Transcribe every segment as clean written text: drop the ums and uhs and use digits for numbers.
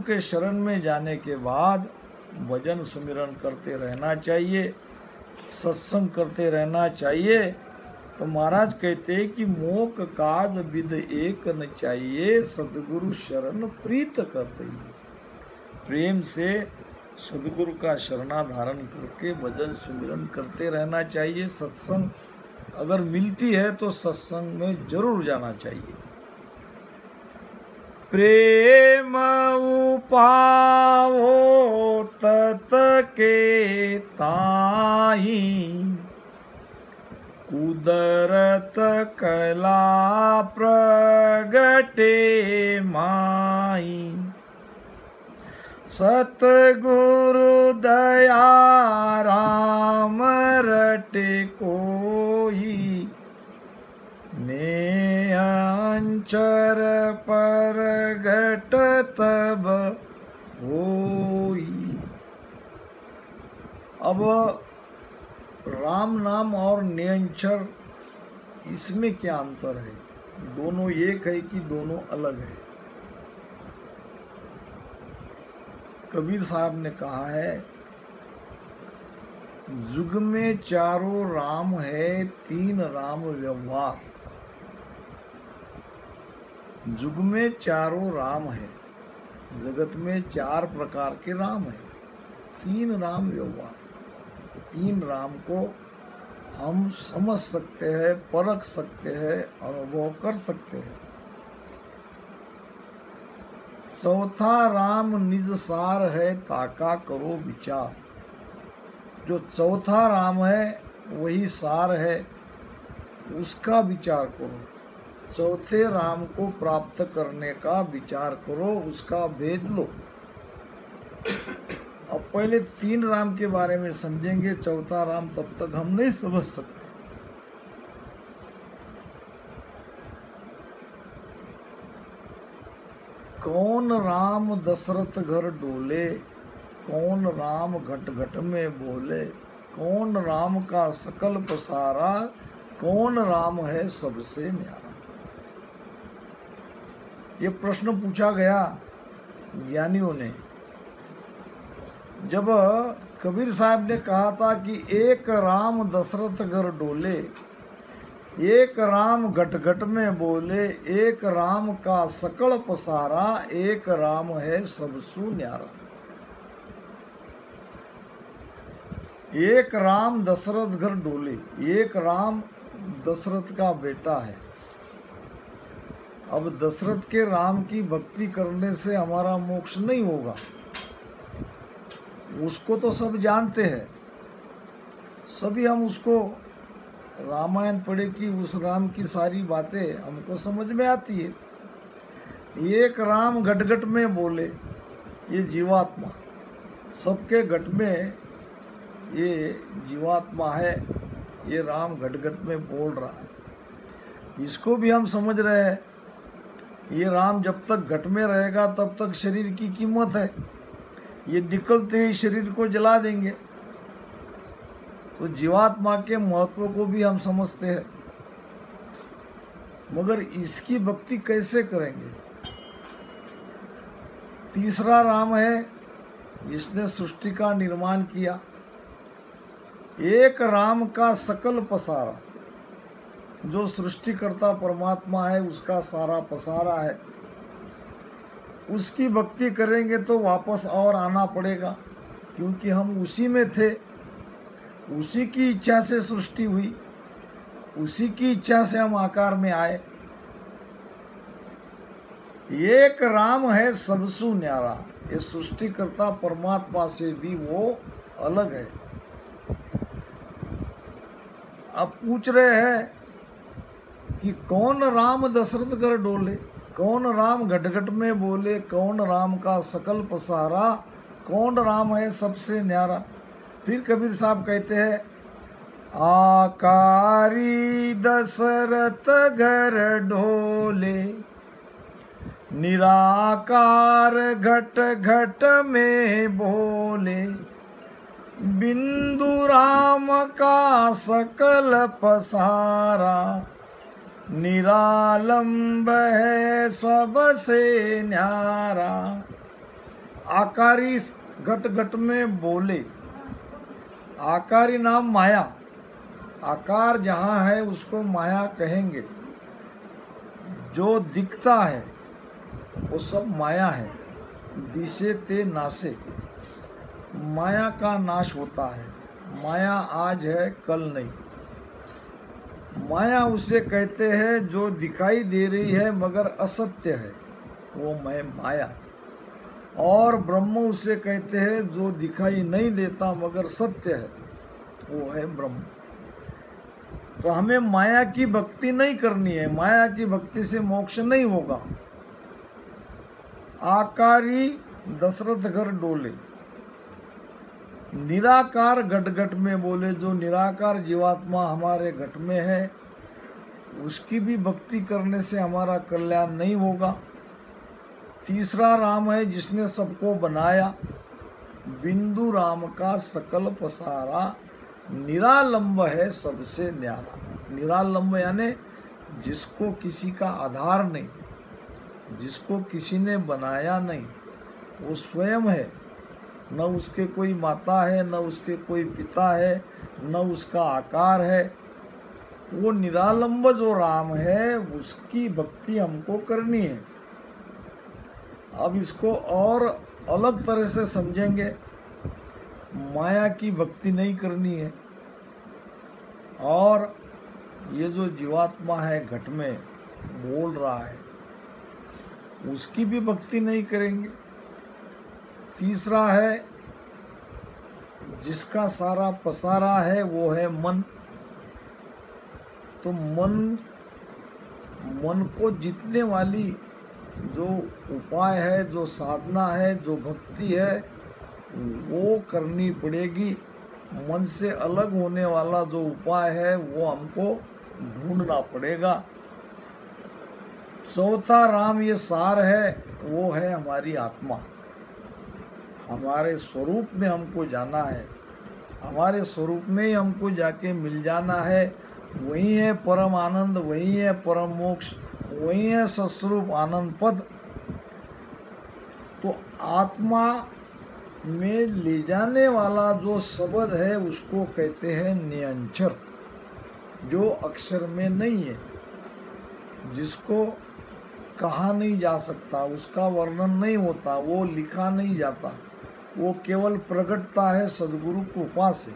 के शरण में जाने के बाद भजन सुमिरन करते रहना चाहिए, सत्संग करते रहना चाहिए। तो महाराज कहते हैं कि मोक काज विद एक न चाहिए, सदगुरु शरण प्रीत कर रही। प्रेम से सदगुरु का शरणाधारण करके भजन सुमिरन करते रहना चाहिए। सत्संग अगर मिलती है तो सत्संग में जरूर जाना चाहिए। प्रेम उपावो तत के ताई, कुदरत कला प्रगटे माई। सतगुरु दया राम रटे कोई, ने अंचर परगट तब होई। अब राम नाम और नियंचर, इसमें क्या अंतर है? दोनों एक है कि दोनों अलग है? कबीर साहब ने कहा है, जुग में चारों राम है, तीन राम व्यवहार। जुग में चारों राम है, जगत में चार प्रकार के राम है, तीन राम व्यवहार। तीन राम को हम समझ सकते हैं, परख सकते हैं, अनुभव कर सकते हैं। चौथा राम निज सार है, ताका करो विचार। जो चौथा राम है वही सार है, उसका विचार करो। चौथे राम को प्राप्त करने का विचार करो, उसका भेद लो। अब पहले तीन राम के बारे में समझेंगे, चौथा राम तब तक हम नहीं समझ सकते। कौन राम दशरथ घर डोले, कौन राम घट घट में बोले। कौन राम का सकल पसारा, कौन राम है सबसे न्यारा। ये प्रश्न पूछा गया ज्ञानियों ने। जब कबीर साहब ने कहा था कि एक राम दशरथ घर डोले, एक राम घट घट में बोले, एक राम का सकल पसारा, एक राम है सबसु न्यारा। एक राम दशरथ घर डोले, एक राम दशरथ का बेटा है। अब दशरथ के राम की भक्ति करने से हमारा मोक्ष नहीं होगा, उसको तो सब जानते हैं। सभी हम उसको रामायण पढ़े कि उस राम की सारी बातें हमको समझ में आती है। एक राम घट घट में बोले, ये जीवात्मा, सबके घट में ये जीवात्मा है, ये राम घट घट में बोल रहा है। इसको भी हम समझ रहे हैं, ये राम जब तक घट में रहेगा तब तक शरीर की कीमत है, ये निकलते ही शरीर को जला देंगे। तो जीवात्मा के महत्व को भी हम समझते हैं, मगर इसकी भक्ति कैसे करेंगे? तीसरा राम है जिसने सृष्टि का निर्माण किया। एक राम का सकल पसारा, जो सृष्टिकर्ता परमात्मा है उसका सारा पसारा है। उसकी भक्ति करेंगे तो वापस और आना पड़ेगा, क्योंकि हम उसी में थे, उसी की इच्छा से सृष्टि हुई, उसी की इच्छा से हम आकार में आए। एक राम है सबसु न्यारा, ये सृष्टिकर्ता परमात्मा से भी वो अलग है। अब पूछ रहे हैं कि कौन राम दशरथ घर डोले, कौन राम घट घट में बोले, कौन राम का सकल पसारा, कौन राम है सबसे न्यारा। फिर कबीर साहब कहते हैं, आकारी दशरथ घर डोले, निराकार घट घट में बोले, बिंदु राम का सकल पसारा, निरालंब है सबसे न्यारा। आकारी घट घट में बोले। आकारी नाम माया, आकार जहाँ है उसको माया कहेंगे। जो दिखता है वो सब माया है। दिसे ते नासे, माया का नाश होता है। माया आज है कल नहीं। माया उसे कहते हैं जो दिखाई दे रही है मगर असत्य है, वो मैं माया। और ब्रह्म उसे कहते हैं जो दिखाई नहीं देता मगर सत्य है, वो है ब्रह्म। तो हमें माया की भक्ति नहीं करनी है। माया की भक्ति से मोक्ष नहीं होगा। आकारी दशरथ घर डोले, निराकार घट घट में बोले। जो निराकार जीवात्मा हमारे घट में है उसकी भी भक्ति करने से हमारा कल्याण नहीं होगा। तीसरा राम है जिसने सबको बनाया। बिंदु राम का सकल पसारा, निरालंब है सबसे न्यारा। निरालंब यानी जिसको किसी का आधार नहीं, जिसको किसी ने बनाया नहीं, वो स्वयं है। न उसके कोई माता है, न उसके कोई पिता है, न उसका आकार है। वो निरालंब जो राम है उसकी भक्ति हमको करनी है। अब इसको और अलग तरह से समझेंगे। माया की भक्ति नहीं करनी है। और ये जो जीवात्मा है घट में बोल रहा है उसकी भी भक्ति नहीं करेंगे। तीसरा है जिसका सारा पसारा है वो है मन। तो मन को जीतने वाली जो उपाय है, जो साधना है, जो भक्ति है वो करनी पड़ेगी। मन से अलग होने वाला जो उपाय है वो हमको ढूंढना पड़ेगा। चौथा राम ये सार है, वो है हमारी आत्मा। हमारे स्वरूप में हमको जाना है, हमारे स्वरूप में ही हमको जाके मिल जाना है। वही है परम आनंद, वही है परम मोक्ष, वही है सस्वरूप आनंद पद। तो आत्मा में ले जाने वाला जो शब्द है उसको कहते हैं नियंचर, जो अक्षर में नहीं है, जिसको कहा नहीं जा सकता, उसका वर्णन नहीं होता, वो लिखा नहीं जाता, वो केवल प्रकटता है सद्गुरु कृपा से।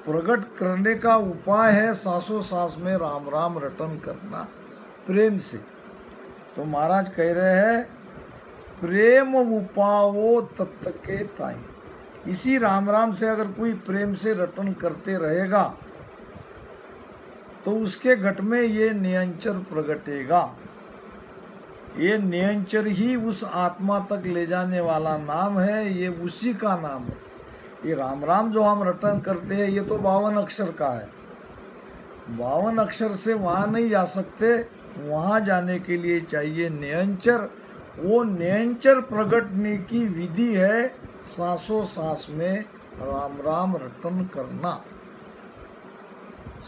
प्रकट करने का उपाय है सांसों सांस में राम राम रटन करना प्रेम से। तो महाराज कह रहे हैं प्रेम उपावो तत्व के ताई। इसी राम राम से अगर कोई प्रेम से रटन करते रहेगा तो उसके घट में ये नियंचर प्रगटेगा। ये नियंचर ही उस आत्मा तक ले जाने वाला नाम है, ये उसी का नाम है। ये राम राम जो हम रटन करते हैं ये तो 52 अक्षर का है। 52 अक्षर से वहाँ नहीं जा सकते, वहाँ जाने के लिए चाहिए नियंचर। वो नियंचर प्रगटने की विधि है सांसों सांस में राम राम रटन करना।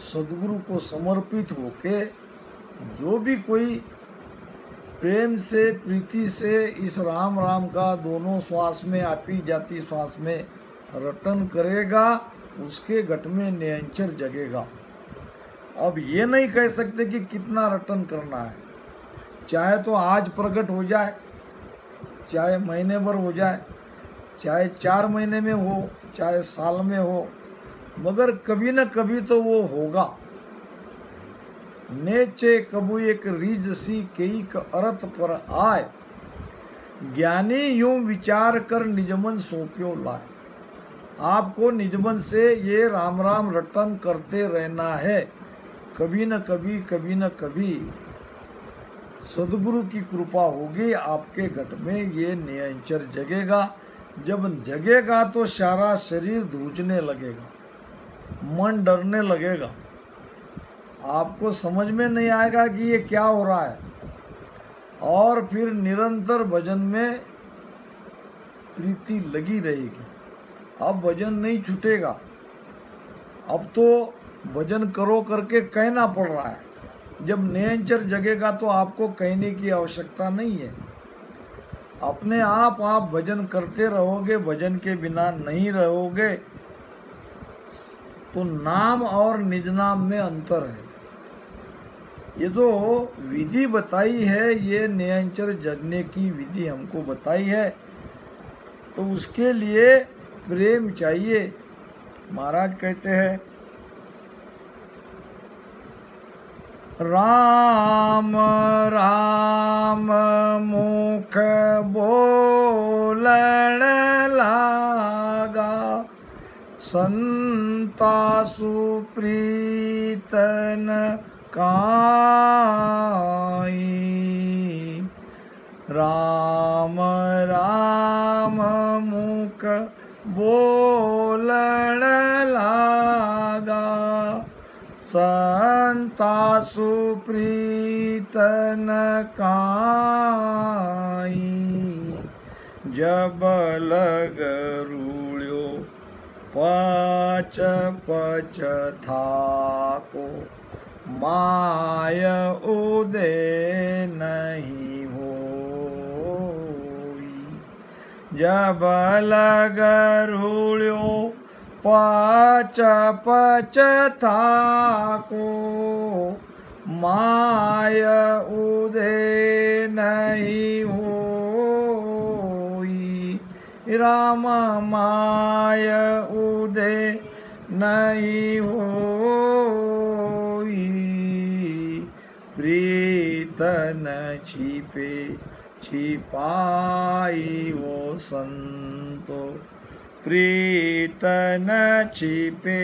सद्गुरु को समर्पित होके जो भी कोई प्रेम से प्रीति से इस राम राम का दोनों श्वास में आती जाती श्वास में रटन करेगा उसके घट में नियंचर जगेगा। अब ये नहीं कह सकते कि कितना रटन करना है। चाहे तो आज प्रकट हो जाए, चाहे महीने भर हो जाए, चाहे 4 महीने में हो, चाहे साल में हो, मगर कभी न कभी तो वो होगा। नेचे कबू एक रीज सी कई का अर्थ पर आए, ज्ञानी यूं विचार कर निजमन सौंप्यो लाए। आपको निजमन से ये राम राम रटन करते रहना है। कभी न कभी, कभी न कभी सद्गुरु की कृपा होगी, आपके घट में ये नियंचर जगेगा। जब जगेगा तो सारा शरीर धूजने लगेगा, मन डरने लगेगा, आपको समझ में नहीं आएगा कि ये क्या हो रहा है। और फिर निरंतर भजन में प्रीति लगी रहेगी। अब भजन नहीं छूटेगा, अब तो भजन करो करके कहना पड़ रहा है। जब नियंचर जगेगा तो आपको कहने की आवश्यकता नहीं है। अपने आप भजन करते रहोगे, भजन के बिना नहीं रहोगे, तो नाम और निज नाम में अंतर है। ये जो विधि बताई है, ये निरंतर जगने की विधि हमको बताई है, तो उसके लिए प्रेम चाहिए। महाराज कहते हैं, राम राम मुख बोलन लागा, संता सुप्रीतन काई। राम राम मुख बोलन लागा, संता सुप्रीतन काई। जब लग रूल्यो पच पच थाको, माय उदय नहीं होई। जब लग रूल्यो पच पच थाको, माय उदय नहीं होई। राम माय उदय नहीं होई। प्रीत न छिपे छिपाई वो संतो, प्रीत न छिपे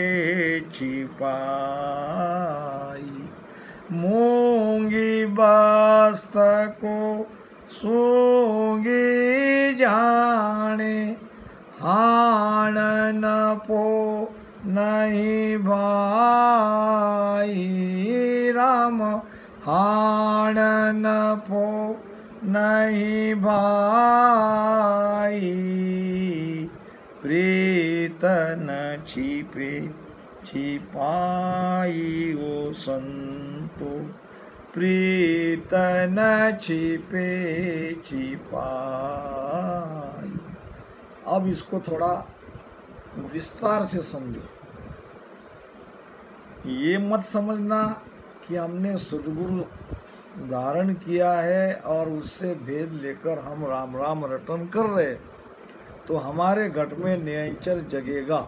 छिपाई। मूंगी बस्त को सूंगी जाने, हाण न पो नहीं भाई। राम हाण न पो नहीं भाई। प्रीत न छिपे छिपाई वो संतो, प्रीत न छिपे छिपाई। अब इसको थोड़ा विस्तार से समझो। ये मत समझना कि हमने सद्गुरु धारण किया है और उससे भेद लेकर हम राम राम रटन कर रहे तो हमारे घट में निरंतर जगेगा।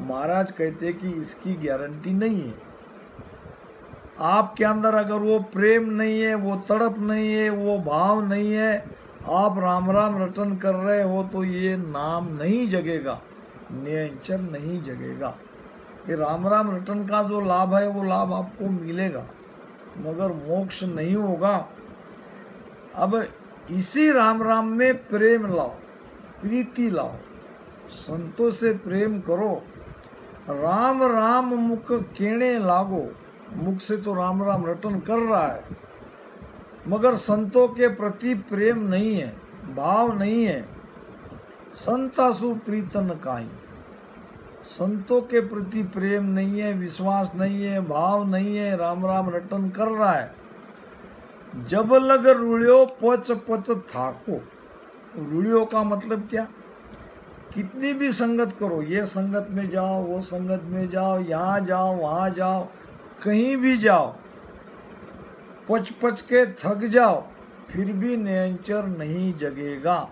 महाराज कहते कि इसकी गारंटी नहीं है। आपके अंदर अगर वो प्रेम नहीं है, वो तड़प नहीं है, वो भाव नहीं है, आप राम राम रटन कर रहे हो, तो ये नाम नहीं जगेगा, निरंतर नहीं जगेगा। ये राम राम रटन का जो लाभ है वो लाभ आपको मिलेगा, मगर मोक्ष नहीं होगा। अब इसी राम राम में प्रेम लाओ, प्रीति लाओ, संतों से प्रेम करो। राम राम मुख केणे लागो, मुख से तो राम राम रटन कर रहा है, मगर संतों के प्रति प्रेम नहीं है, भाव नहीं है। संतासु प्रीतन काई, संतों के प्रति प्रेम नहीं है, विश्वास नहीं है, भाव नहीं है, राम राम रटन कर रहा है। जब लग रुड़ियो पच पच थाको, रुड़ियो का मतलब क्या? कितनी भी संगत करो, ये संगत में जाओ, वो संगत में जाओ, यहाँ जाओ, वहाँ जाओ, कहीं भी जाओ, पच पच के थक जाओ, फिर भी निरंतर नहीं जगेगा।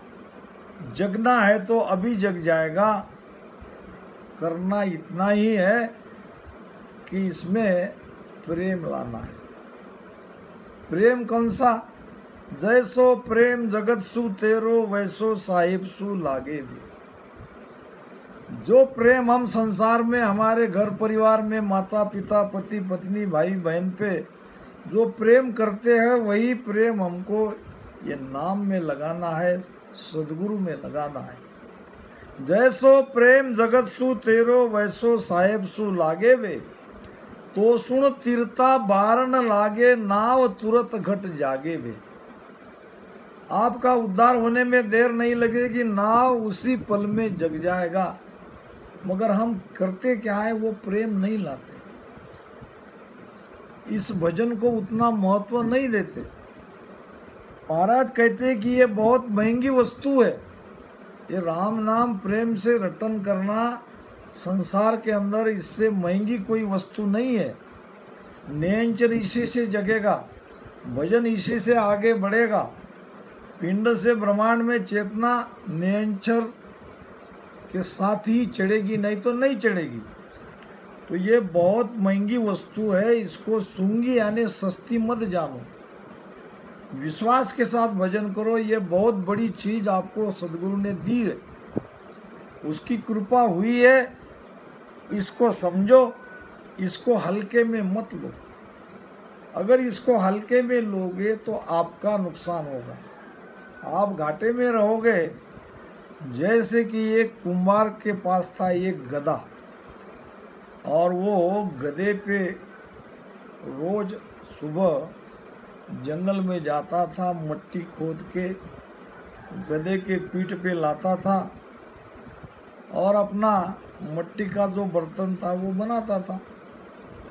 जगना है तो अभी जग जाएगा। करना इतना ही है कि इसमें प्रेम लाना है। प्रेम कौन सा? जैसो प्रेम जगत सु तेरो, वैसो साहिब सु लागे भी। जो प्रेम हम संसार में, हमारे घर परिवार में, माता पिता, पति पत्नी, भाई बहन पे जो प्रेम करते हैं, वही प्रेम हमको ये नाम में लगाना है, सद्गुरु में लगाना है। जैसो प्रेम जगत सु तेरो, वैसो साहेब सु लागे वे। तो सुन तिरता बारन लागे, नाव तुरत घट जागे वे। आपका उद्धार होने में देर नहीं लगेगी, नाव उसी पल में जग जाएगा। मगर हम करते क्या है, वो प्रेम नहीं लाते, इस भजन को उतना महत्व नहीं देते। महाराज कहते हैं कि ये बहुत महंगी वस्तु है। ये राम नाम प्रेम से रटन करना संसार के अंदर इससे महंगी कोई वस्तु नहीं है। नयनचर इसी से जगेगा, भजन इसी से आगे बढ़ेगा। पिंड से ब्रह्मांड में चेतना नयनचर के साथ ही चढ़ेगी, नहीं तो नहीं चढ़ेगी। तो ये बहुत महंगी वस्तु है, इसको सूंगी यानी सस्ती मत जानो। विश्वास के साथ भजन करो। ये बहुत बड़ी चीज आपको सदगुरु ने दी है, उसकी कृपा हुई है। इसको समझो, इसको हल्के में मत लो। अगर इसको हल्के में लोगे तो आपका नुकसान होगा, आप घाटे में रहोगे। जैसे कि एक कुम्हार के पास था एक गधा, और वो गधे पे रोज सुबह जंगल में जाता था, मट्टी खोद के गधे के पीठ पे लाता था और अपना मट्टी का जो बर्तन था वो बनाता था।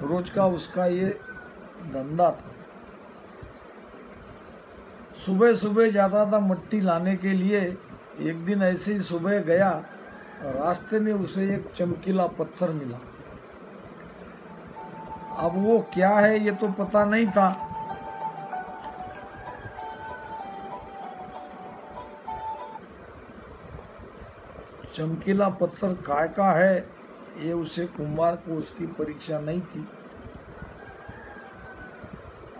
रोज का उसका ये धंधा था। सुबह सुबह जाता था मट्टी लाने के लिए। एक दिन ऐसे ही सुबह गया, रास्ते में उसे एक चमकीला पत्थर मिला। अब वो क्या है ये तो पता नहीं था। चमकीला पत्थर काय का है ये उसे कुम्हार को उसकी परीक्षा नहीं थी।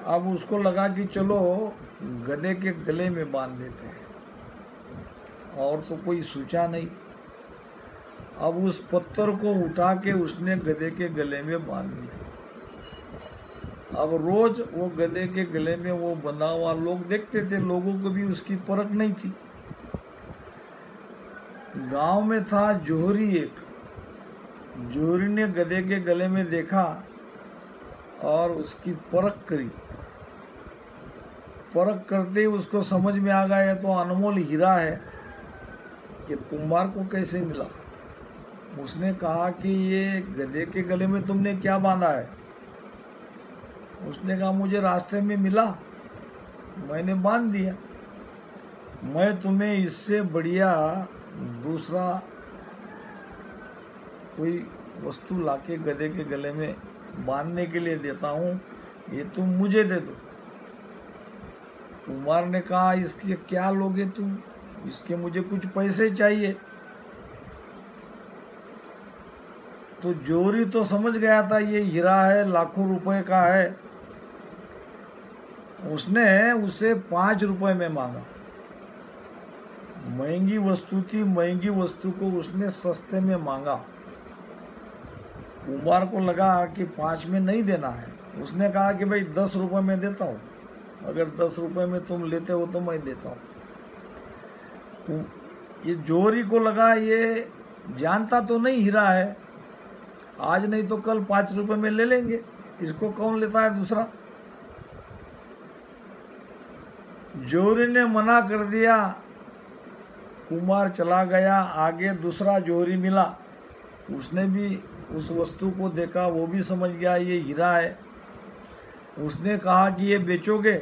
अब उसको लगा कि चलो गधे के गले में बांध देते हैं, और तो कोई सोचा नहीं। अब उस पत्थर को उठा के उसने गधे के गले में बांध दिया। अब रोज वो गधे के गले में वो बंधा हुआ लोग देखते थे, लोगों को भी उसकी परख नहीं थी। गांव में था जोहरी एक। जोहरी ने गधे के गले में देखा और उसकी परख करी। परख करते ही उसको समझ में आ गया तो अनमोल हीरा है, ये कुम्हार को कैसे मिला। उसने कहा कि ये गधे के गले में तुमने क्या बांधा है। उसने कहा मुझे रास्ते में मिला, मैंने बांध दिया। मैं तुम्हें इससे बढ़िया दूसरा कोई वस्तु लाके गधे के गले में बांधने के लिए देता हूँ, ये तुम मुझे दे दो। कुम्हार ने कहा इसके क्या लोगे तुम, इसके मुझे कुछ पैसे चाहिए। तो जोहरी तो समझ गया था ये हीरा है, लाखों रुपए का है। उसने उसे 5 रुपए में मांगा। महंगी वस्तु थी, महंगी वस्तु को उसने सस्ते में मांगा। कुम्हार को लगा कि 5 में नहीं देना है। उसने कहा कि भाई 10 रुपए में देता हूँ, अगर 10 रुपए में तुम लेते हो तो मैं देता हूँ। ये जोहरी को लगा ये जानता तो नहीं हीरा है, आज नहीं तो कल 5 रुपए में ले लेंगे, इसको कौन लेता है दूसरा। जोहरी ने मना कर दिया। कुम्हार चला गया, आगे दूसरा जोहरी मिला। उसने भी उस वस्तु को देखा, वो भी समझ गया ये हीरा है। उसने कहा कि ये बेचोगे।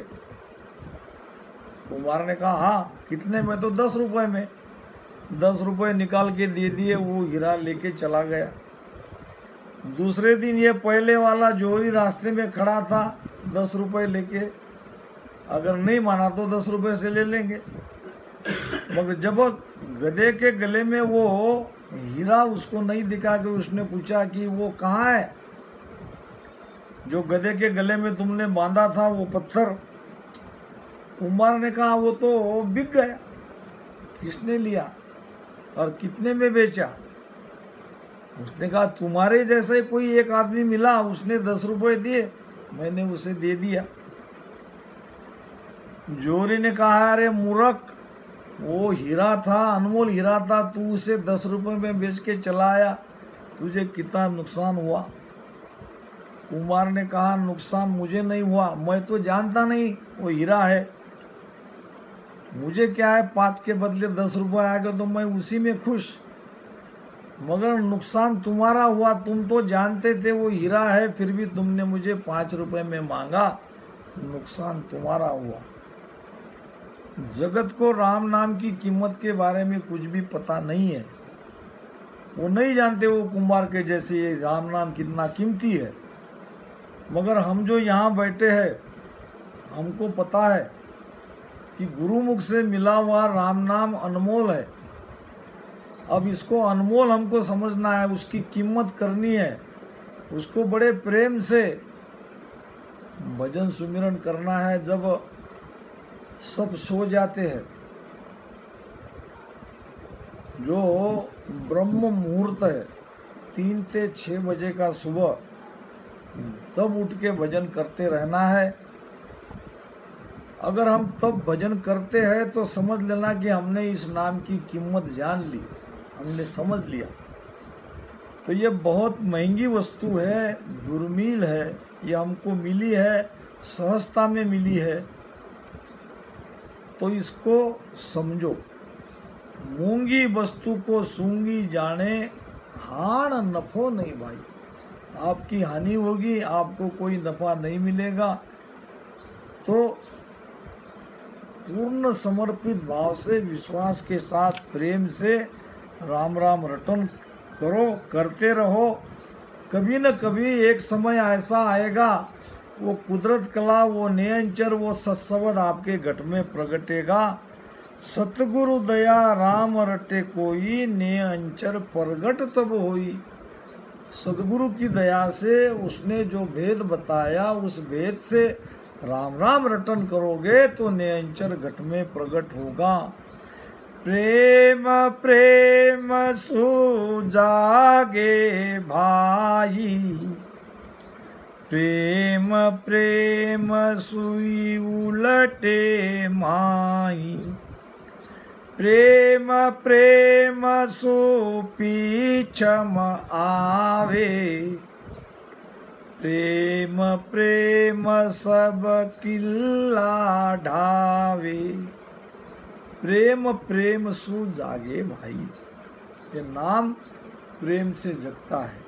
कुम्हार ने कहा हाँ, कितने में। तो 10 रुपए में। 10 रुपए निकाल के दे दिए, वो हीरा लेके चला गया। दूसरे दिन ये पहले वाला जोहरी रास्ते में खड़ा था 10 रुपए लेके, अगर नहीं माना तो 10 रुपए से ले लेंगे। मगर जब गधे के गले में वो हीरा उसको नहीं दिखा कि उसने पूछा कि वो कहाँ है जो गधे के गले में तुमने बांधा था वो पत्थर। कुम्हार ने कहा वो तो बिक गया। किसने लिया और कितने में बेचा। उसने कहा तुम्हारे जैसे कोई एक आदमी मिला, उसने 10 रुपए दिए, मैंने उसे दे दिया। जोहरी ने कहा अरे मूर्ख, वो हीरा था, अनमोल हीरा था, तू उसे 10 रुपए में बेच के चला आया, तुझे कितना नुकसान हुआ। कुम्हार ने कहा नुकसान मुझे नहीं हुआ, मैं तो जानता नहीं वो हीरा है। मुझे क्या है, 5 के बदले 10 रुपए आ गए तो मैं उसी में खुश। मगर नुकसान तुम्हारा हुआ, तुम तो जानते थे वो हीरा है, फिर भी तुमने मुझे 5 रुपए में मांगा, नुकसान तुम्हारा हुआ। जगत को राम नाम की कीमत के बारे में कुछ भी पता नहीं है। वो नहीं जानते वो कुंभार के जैसे ये राम नाम कितना कीमती है। मगर हम जो यहाँ बैठे हैं, हमको पता है कि गुरुमुख से मिला हुआ राम नाम अनमोल है। अब इसको अनमोल हमको समझना है, उसकी कीमत करनी है, उसको बड़े प्रेम से भजन सुमिरन करना है। जब सब सो जाते हैं, जो ब्रह्म मुहूर्त है 3 से 6 बजे का सुबह, तब उठ के भजन करते रहना है। अगर हम तब भजन करते हैं तो समझ लेना कि हमने इस नाम की कीमत जान ली, हमने समझ लिया। तो ये बहुत महंगी वस्तु है, दुर्मिल है, ये हमको मिली है, सहजता में मिली है। तो इसको समझो। मूंगी वस्तु को सूंगी जाने, हान नफो नहीं भाई। आपकी हानि होगी, आपको कोई नफा नहीं मिलेगा। तो पूर्ण समर्पित भाव से, विश्वास के साथ, प्रेम से राम राम रटन करो, करते रहो। कभी न कभी एक समय ऐसा आएगा, वो कुदरत कला, वो नियंचर, वो सत्सवद आपके घट में प्रगटेगा। सतगुरु दया राम रटे कोई, नियंचर प्रगट तब होई। सदगुरु की दया से उसने जो भेद बताया, उस भेद से राम राम रटन करोगे तो नियंचर घट में प्रगट होगा। प्रेम प्रेम सुजागे भाई, प्रेम प्रेम सुई उलटे माई। प्रेम प्रेम सु पीछम आवे, प्रेम प्रेम सब किल्ला ढावे। प्रेम प्रेम सु जागे भाई, ये नाम प्रेम से जगता है,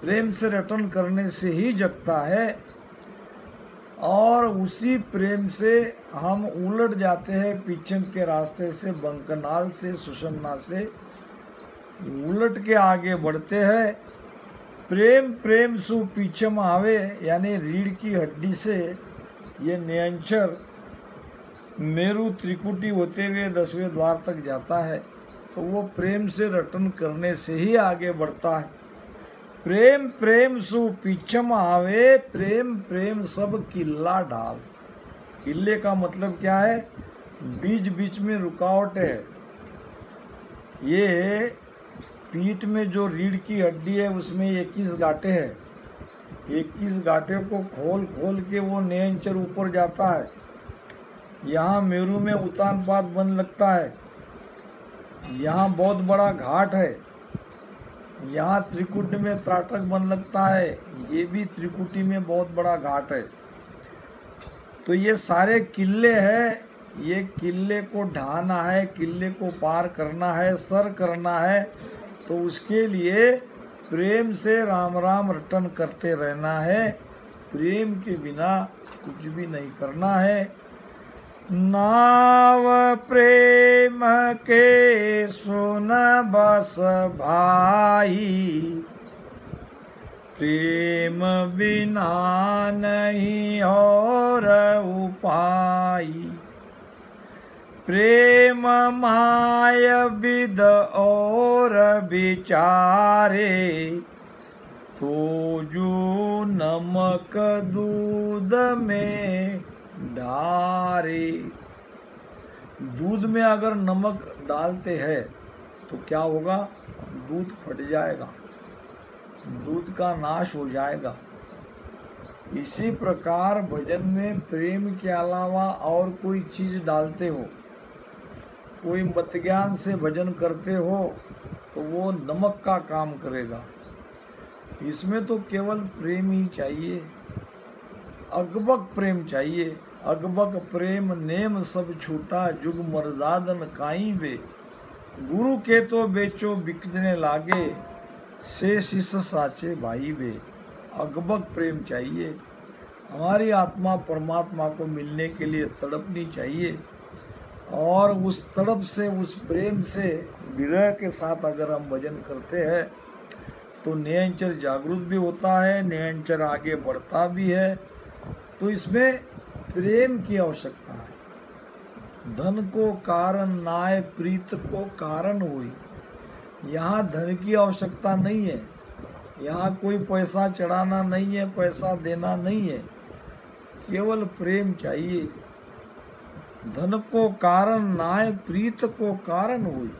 प्रेम से रटन करने से ही जगता है। और उसी प्रेम से हम उलट जाते हैं पीछम के रास्ते से, बंकनाल से, सुषमना से उलट के आगे बढ़ते हैं। प्रेम प्रेम सु पीछम आवे, यानी रीढ़ की हड्डी से ये नियंचर मेरु त्रिकुटी होते हुए 10वें द्वार तक जाता है। तो वो प्रेम से रटन करने से ही आगे बढ़ता है। प्रेम प्रेम सु पीछम आवे, प्रेम प्रेम सब किल्ला ढाल। किल्ले का मतलब क्या है? बीच बीच में रुकावट है। ये पीठ में जो रीढ़ की हड्डी है उसमें 21 गांठें हैं। 21 गांठें को खोल खोल के वो नियंचर ऊपर जाता है। यहाँ मेरू में उतान पात बन लगता है, यहाँ बहुत बड़ा घाट है, यहाँ त्रिकुट में त्राटक बन लगता है, ये भी त्रिकुटी में बहुत बड़ा घाट है। तो ये सारे किले हैं, ये किले को ढाना है, किले को पार करना है, सर करना है। तो उसके लिए प्रेम से राम राम रटन करते रहना है। प्रेम के बिना कुछ भी नहीं करना है। नाव प्रेम के सुन बस भाई, प्रेम बिना नहीं और उपाय। प्रेम माय विद और विचारे, तो जो नमक दूध में डारे। दूध में अगर नमक डालते हैं तो क्या होगा? दूध फट जाएगा, दूध का नाश हो जाएगा। इसी प्रकार भजन में प्रेम के अलावा और कोई चीज़ डालते हो, कोई मत ज्ञान से भजन करते हो, तो वो नमक का काम करेगा। इसमें तो केवल प्रेम ही चाहिए, अगबक प्रेम चाहिए। अगबक प्रेम नेम सब छूटा, जुग मर्जादन काई बे। गुरु के तो बेचो बिकने लागे, से शिष्य साचे भाई बे। अगबक प्रेम चाहिए। हमारी आत्मा परमात्मा को मिलने के लिए तड़पनी चाहिए। और उस तड़प से, उस प्रेम से, विरह के साथ अगर हम भजन करते हैं तो निरंतर जागरूक भी होता है, निरंतर आगे बढ़ता भी है। तो इसमें प्रेम की आवश्यकता है। धन को कारण नाय प्रीत को कारण हुई। यहाँ धन की आवश्यकता नहीं है, यहाँ कोई पैसा चढ़ाना नहीं है, पैसा देना नहीं है, केवल प्रेम चाहिए। धन को कारण नाय प्रीत को कारण हुई।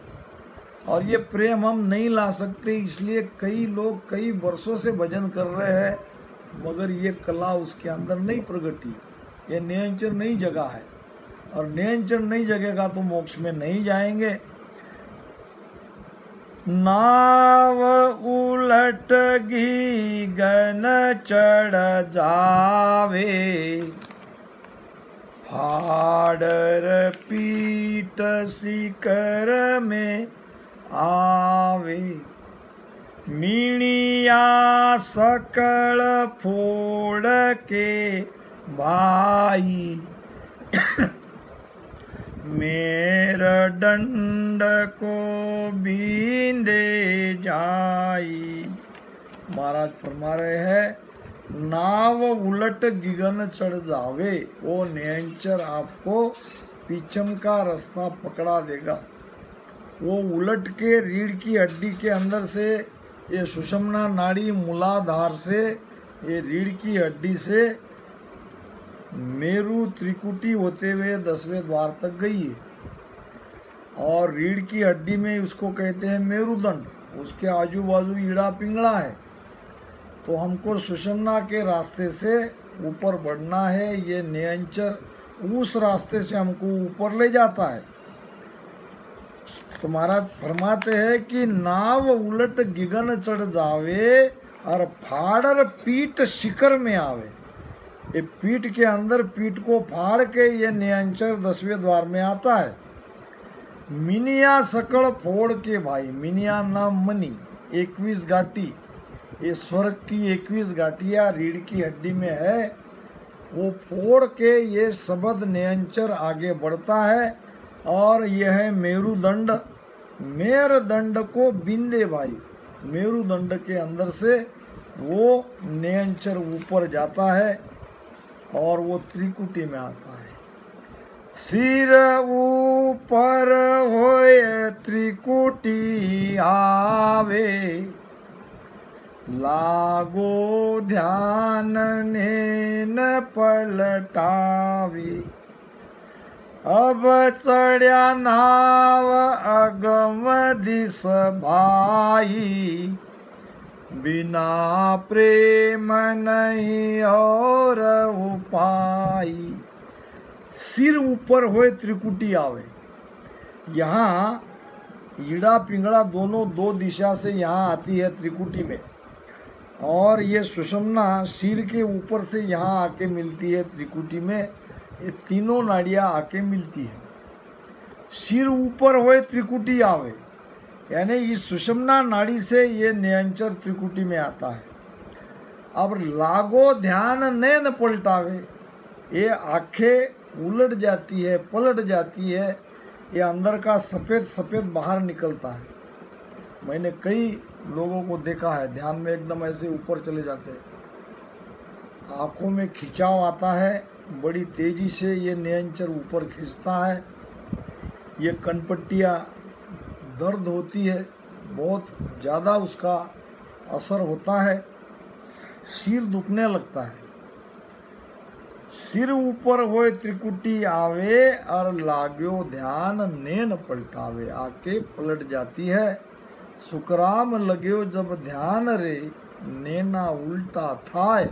और ये प्रेम हम नहीं ला सकते, इसलिए कई लोग कई वर्षों से भजन कर रहे हैं मगर ये कला उसके अंदर नहीं प्रगटी, ये निरंतर नहीं जगा है। और निरंतर नहीं जगेगा तो मोक्ष में नहीं जाएंगे। नाव उलट घी गन चढ़ जावे, फाड़र पीट शिखर में आवे। मीणिया सकल फोड़ के भाई, मेरा दंड को बींदे जाई। महाराज फरमा रहे हैं, नाव उलट गिगन चढ़ जावे, वो निरंतर आपको पीछम का रास्ता पकड़ा देगा। वो उलट के रीढ़ की हड्डी के अंदर से, ये सुषुम्ना नाड़ी मूलाधार से, ये रीढ़ की हड्डी से मेरु त्रिकुटी होते हुए 10वें द्वार तक गई है। और रीढ़ की हड्डी में उसको कहते हैं मेरुदंड, उसके आजू बाजू ईड़ा पिंगला है। तो हमको सुषुम्ना के रास्ते से ऊपर बढ़ना है। ये निरंतर उस रास्ते से हमको ऊपर ले जाता है। तो महाराज फरमाते हैं कि नाव उलट गिगन चढ़ जावे और फाड़र पीठ शिखर में आवे। ये पीठ के अंदर, पीठ को फाड़ के ये निरंतर 10वें द्वार में आता है। मिनिया सकड़ फोड़ के भाई, मिनिया नाम मनी, 21 गाटी, ये स्वर्ग की 21 गाटियाँ रीढ़ की हड्डी में है। वो फोड़ के ये शब्द निरंतर आगे बढ़ता है। और यह है मेरुदंड, मेरुदंड को बिंदे भाई, मेरुदंड के अंदर से वो निरंतर ऊपर जाता है और वो त्रिकुटी में आता है। सिर ऊपर होए त्रिकुटी आवे, लागो ध्यान नैन पलटावे। अब चढ़्या नाव अगम दिस भाई, बिना प्रेम नहीं और उपाय। सिर ऊपर होए त्रिकुटी आवे। यहाँ ईड़ा पिंगड़ा दोनों दो दिशा से यहाँ आती है त्रिकुटी में। और ये सुषुम्ना सिर के ऊपर से यहाँ आके मिलती है त्रिकुटी में। ये तीनों नाड़ियाँ आके मिलती है। सिर ऊपर होए त्रिकुटी आवे, यानी इस सुषुम्ना नाड़ी से ये निरंतर त्रिकुटी में आता है। अब लागो ध्यान नैन पलटावे, ये आंखें उलट जाती है, पलट जाती है। ये अंदर का सफ़ेद सफ़ेद बाहर निकलता है। मैंने कई लोगों को देखा है, ध्यान में एकदम ऐसे ऊपर चले जाते हैं, आँखों में खिंचाव आता है, बड़ी तेज़ी से ये निरंतर ऊपर खींचता है। ये कनपट्टियाँ दर्द होती है, बहुत ज़्यादा उसका असर होता है, सिर दुखने लगता है। सिर ऊपर होए त्रिकुटी आवे और लाग्यो ध्यान नैन पलटावे, आके पलट जाती है। सुकराम लग्यो जब ध्यान रे, नैना उल्टा थाय।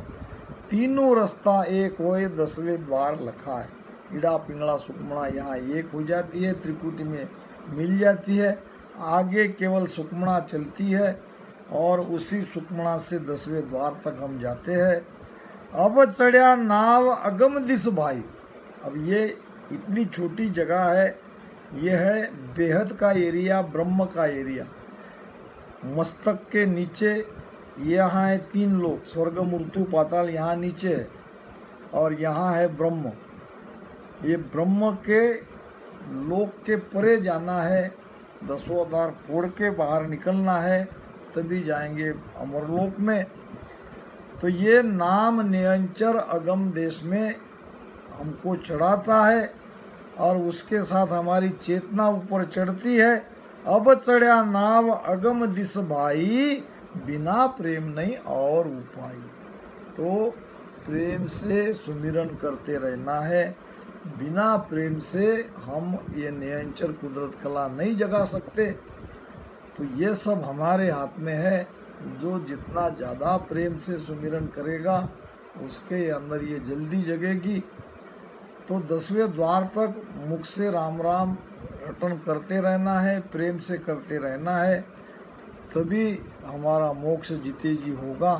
तीनों रास्ता एक होए 10वें द्वार लखा है। ईड़ा पिंगला सुकमणा यहाँ एक हो जाती है, त्रिकुटी में मिल जाती है। आगे केवल सुकमणा चलती है और उसी सुकमणा से 10वें द्वार तक हम जाते हैं। अब चढ़िया नाव अगम दिस भाई। अब ये इतनी छोटी जगह है, ये है बेहद का एरिया, ब्रह्म का एरिया। मस्तक के नीचे यहाँ है 3 लोक, स्वर्ग मृत्यु पाताल यहाँ नीचे है, और यहाँ है ब्रह्म। ये ब्रह्म के लोक के परे जाना है, 10 द्वार फोड़ के बाहर निकलना है, तभी जाएंगे अमरलोक में। तो ये नाम निरंतर अगम देश में हमको चढ़ाता है और उसके साथ हमारी चेतना ऊपर चढ़ती है। अब चढ़िया नाव अगम दिस भाई, बिना प्रेम नहीं और उपाय। तो प्रेम से सुमिरन करते रहना है, बिना प्रेम से हम ये निरंतर कुदरत कला नहीं जगा सकते। तो ये सब हमारे हाथ में है। जो जितना ज़्यादा प्रेम से सुमिरन करेगा उसके अंदर ये जल्दी जगेगी। तो 10वें द्वार तक मुख से राम राम रटन करते रहना है, प्रेम से करते रहना है, तभी हमारा मोक्ष जीते जी होगा।